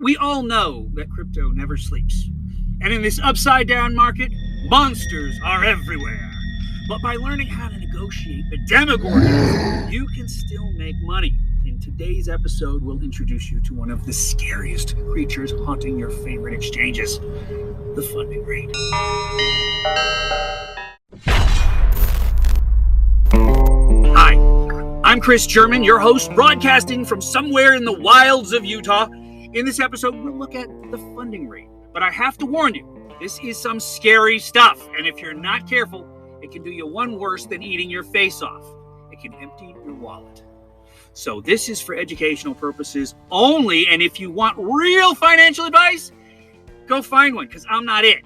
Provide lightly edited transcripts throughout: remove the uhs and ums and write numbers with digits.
We all know that crypto never sleeps. And in this upside down market, monsters are everywhere. But by learning how to negotiate the demogorgons, you can still make money. In today's episode, we'll introduce you to one of the scariest creatures haunting your favorite exchanges, the funding rate. Hi, I'm Chris German, your host, broadcasting from somewhere in the wilds of Utah. In this episode, we'll look at the funding rate. But I have to warn you, this is some scary stuff. And if you're not careful, it can do you one worse than eating your face off. It can empty your wallet. So this is for educational purposes only. And if you want real financial advice, go find one, because I'm not it.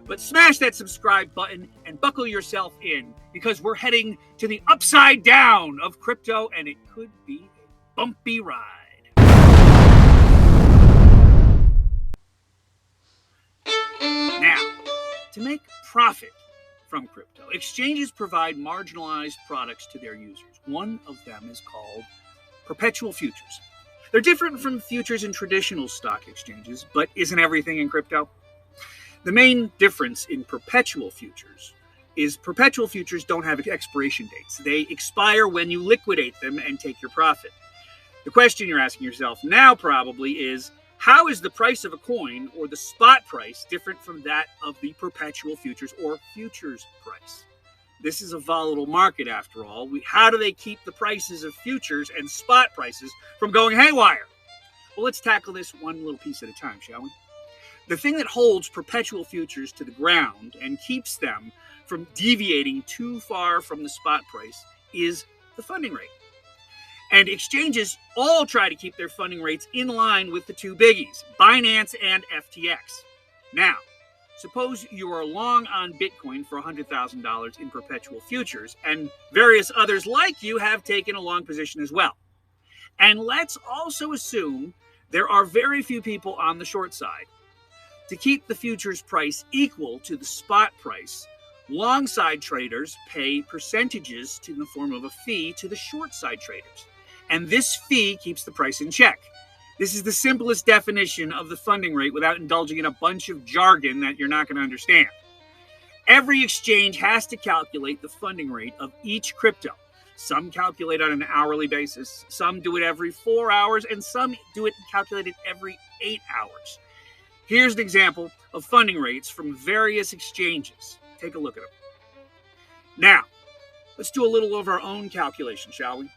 But smash that subscribe button and buckle yourself in, because we're heading to the upside down of crypto, and it could be a bumpy ride. Now, to make profit from crypto, exchanges provide marginalized products to their users. One of them is called perpetual futures. They're different from futures in traditional stock exchanges, but isn't everything in crypto? The main difference in perpetual futures is perpetual futures don't have expiration dates. They expire when you liquidate them and take your profit. The question you're asking yourself now probably is, how is the price of a coin or the spot price different from that of the perpetual futures or futures price? This is a volatile market after all. How do they keep the prices of futures and spot prices from going haywire? Well, let's tackle this one little piece at a time, shall we? The thing that holds perpetual futures to the ground and keeps them from deviating too far from the spot price is the funding rate. And exchanges all try to keep their funding rates in line with the two biggies, Binance and FTX. Now, suppose you are long on Bitcoin for $100,000 in perpetual futures, and various others like you have taken a long position as well. And let's also assume there are very few people on the short side. To keep the futures price equal to the spot price, long side traders pay percentages in the form of a fee to the short side traders. And this fee keeps the price in check. This is the simplest definition of the funding rate without indulging in a bunch of jargon that you're not going to understand. Every exchange has to calculate the funding rate of each crypto. Some calculate on an hourly basis, some do it every 4 hours, and some do it calculated every 8 hours. Here's an example of funding rates from various exchanges. Take a look at them. Now, let's do a little of our own calculation, shall we?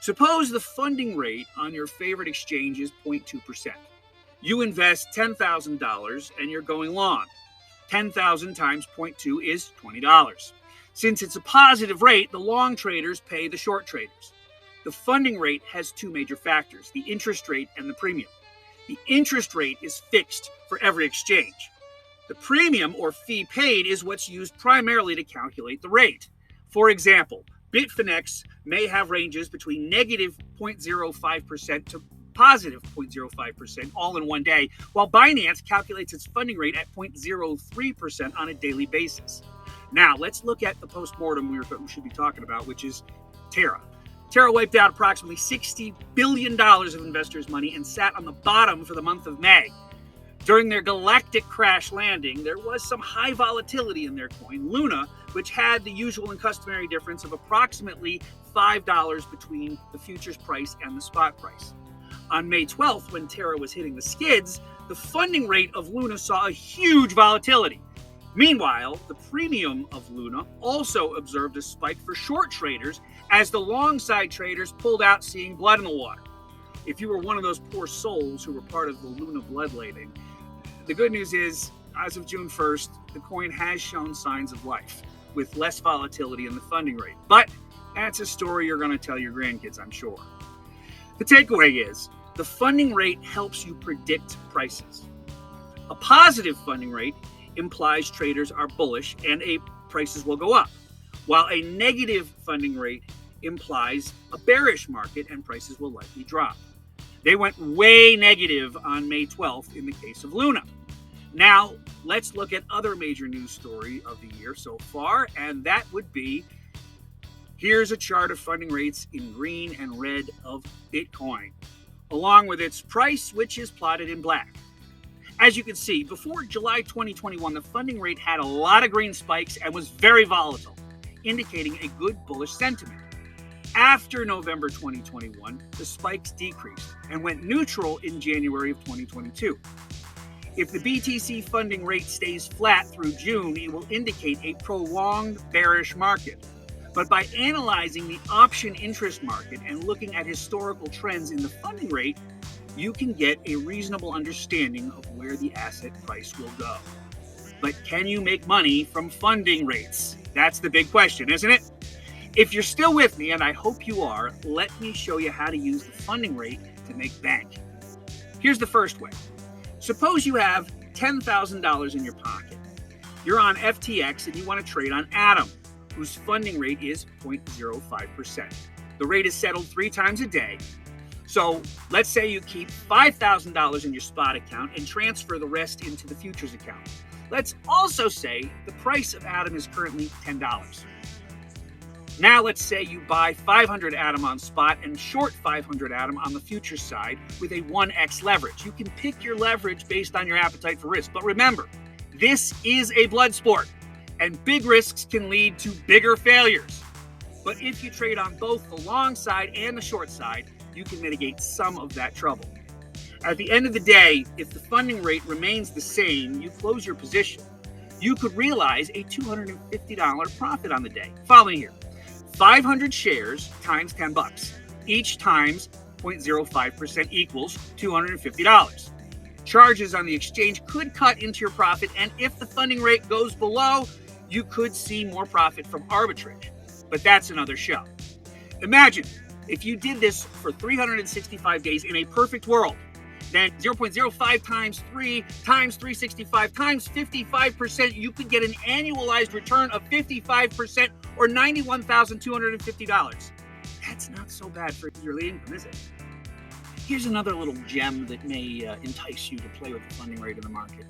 Suppose the funding rate on your favorite exchange is 0.2%. You invest $10,000 and you're going long. 10,000 times 0.2 is $20. Since it's a positive rate, the long traders pay the short traders. The funding rate has two major factors, the interest rate and the premium. The interest rate is fixed for every exchange. The premium or fee paid is what's used primarily to calculate the rate. For example, Bitfinex may have ranges between negative 0.05% to positive 0.05% all in one day, while Binance calculates its funding rate at 0.03% on a daily basis. Now, let's look at the postmortem we should be talking about, which is Terra. Terra wiped out approximately $60 billion of investors' money and sat on the bottom for the month of May. During their galactic crash landing, there was some high volatility in their coin, Luna, which had the usual and customary difference of approximately $5 between the futures price and the spot price. On May 12th, when Terra was hitting the skids, the funding rate of Luna saw a huge volatility. Meanwhile, the premium of Luna also observed a spike for short traders as the long side traders pulled out, seeing blood in the water. If you were one of those poor souls who were part of the Luna bloodletting, the good news is, as of June 1st, the coin has shown signs of life, with less volatility in the funding rate. But that's a story you're going to tell your grandkids, I'm sure. The takeaway is, the funding rate helps you predict prices. A positive funding rate implies traders are bullish and prices will go up, while a negative funding rate implies a bearish market and prices will likely drop. They went way negative on May 12th in the case of Luna. Now, let's look at other major news story of the year so far, and that would be, here's a chart of funding rates in green and red of Bitcoin. along with its price, which is plotted in black. As you can see, before July 2021, the funding rate had a lot of green spikes and was very volatile, indicating a good bullish sentiment. After November 2021, the spikes decreased and went neutral in January of 2022. If the BTC funding rate stays flat through June, it will indicate a prolonged bearish market. But by analyzing the option interest market and looking at historical trends in the funding rate, you can get a reasonable understanding of where the asset price will go. But can you make money from funding rates? That's the big question, isn't it? If you're still with me, and I hope you are, let me show you how to use the funding rate to make bank. Here's the first way. Suppose you have $10,000 in your pocket. You're on FTX and you want to trade on Atom, whose funding rate is 0.05%. The rate is settled 3 times a day. So let's say you keep $5,000 in your spot account and transfer the rest into the futures account. Let's also say the price of Atom is currently $10. Now let's say you buy 500 Atom on spot and short 500 Atom on the futures side with a 1x leverage. You can pick your leverage based on your appetite for risk. But remember, this is a blood sport, and big risks can lead to bigger failures. But if you trade on both the long side and the short side, you can mitigate some of that trouble. At the end of the day, if the funding rate remains the same, you close your position, you could realize a $250 profit on the day. Follow me here. 500 shares times 10 bucks. Each times 0.05% equals $250. Charges on the exchange could cut into your profit, and if the funding rate goes below, you could see more profit from arbitrage. But that's another show. Imagine if you did this for 365 days in a perfect world, then 0.05 times 3 times 365 times 55%, you could get an annualized return of 55% or $91,250. That's not so bad for yearly income, is it? Here's another little gem that may entice you to play with the funding rate in the market.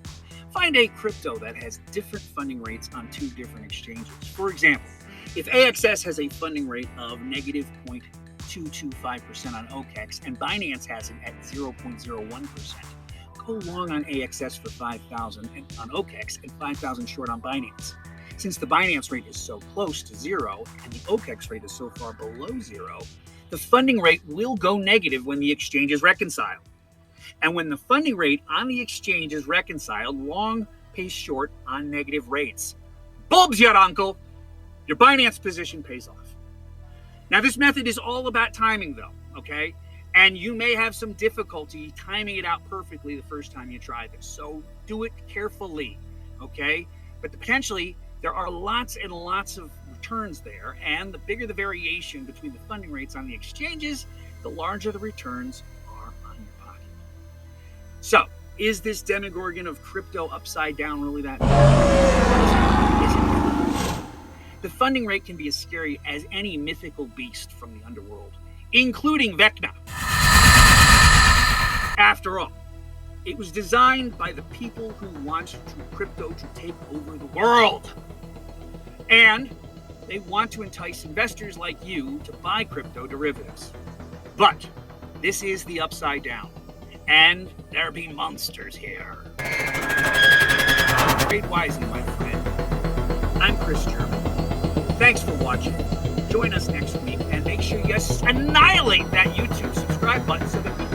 Find a crypto that has different funding rates on 2 different exchanges. For example, if AXS has a funding rate of negative 0.225% on OKEX and Binance has it at 0.01%, go long on AXS for 5,000 on OKEX and 5,000 short on Binance. Since the Binance rate is so close to 0 and the OKEX rate is so far below 0, the funding rate will go negative when the exchange is reconciled. And when the funding rate on the exchange is reconciled, long pays short on negative rates. Bulbs yet, uncle! Your Binance position pays off. Now, this method is all about timing, though, okay? And you may have some difficulty timing it out perfectly the first time you try this. So do it carefully, okay? But potentially, there are lots and lots of returns there. And the bigger the variation between the funding rates on the exchanges, the larger the returns are on your pocket. So, is this Demogorgon of crypto upside down really that bad? Is it? The funding rate can be as scary as any mythical beast from the underworld, including Vecna. After all, it was designed by the people who want crypto to take over the world. And they want to entice investors like you to buy crypto derivatives. But this is the upside down, and there be monsters here. Trade wisely, my friend. I'm Chris German. Thanks for watching. Join us next week and make sure you annihilate that YouTube subscribe button so that we